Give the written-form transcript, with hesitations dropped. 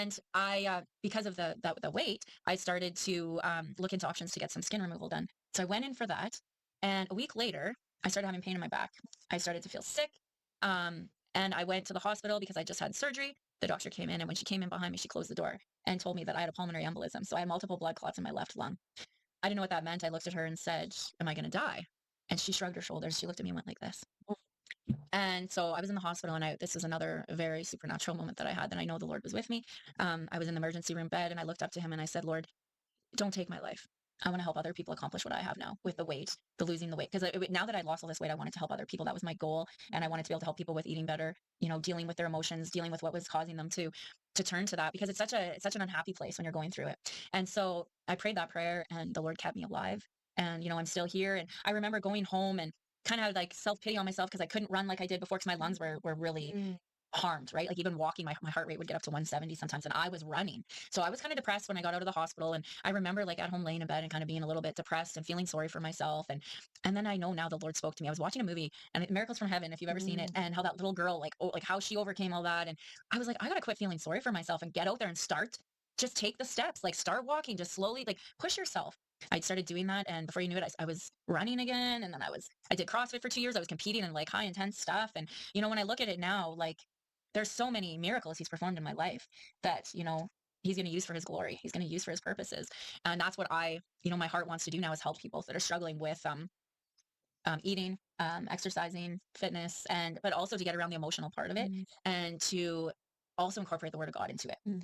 And I, because of the weight, I started to look into options to get some skin removal done. So I went in for that. And a week later, I started having pain in my back. I started to feel sick. And I went to the hospital because I just had surgery. The doctor came in, and when she came in behind me, she closed the door and told me that I had a pulmonary embolism. So I had multiple blood clots in my left lung. I didn't know what that meant. I looked at her and said, "Am I going to die?" And she shrugged her shoulders. She looked at me and went like this. And so I was in the hospital, and this was another very supernatural moment that I had. That I know the Lord was with me. I was in the emergency room bed, and I looked up to him and I said, "Lord, don't take my life. I want to help other people accomplish what I have now with the weight, the losing the weight. Because now that I lost all this weight, I wanted to help other people. That was my goal. And I wanted to be able to help people with eating better, dealing with their emotions, dealing with what was causing them to turn to that, because it's such an unhappy place when you're going through it. And so I prayed that prayer, and the Lord kept me alive. And, I'm still here. And I remember going home and kind of like self-pity on myself because I couldn't run like I did before, because my lungs were really harmed, right? Like even walking, my heart rate would get up to 170 sometimes, and I was running. So I was kind of depressed when I got out of the hospital. And I remember like at home laying in bed and kind of being a little bit depressed and feeling sorry for myself. And then I know now the Lord spoke to me. I was watching a movie, and Miracles from Heaven, if you've ever seen it, and how that little girl, like how she overcame all that. And I was like, I gotta quit feeling sorry for myself and get out there and just take the steps, like start walking, just slowly, like push yourself. I started doing that, and before you knew it, I was running again. And then I did CrossFit for 2 years. I was competing in like high intense stuff. And when I look at it now, like there's so many miracles he's performed in my life that, he's going to use for his glory. He's going to use for his purposes. And that's what my heart wants to do now, is help people that are struggling with eating, exercising, fitness, but also to get around the emotional part of it, and to also incorporate the word of God into it.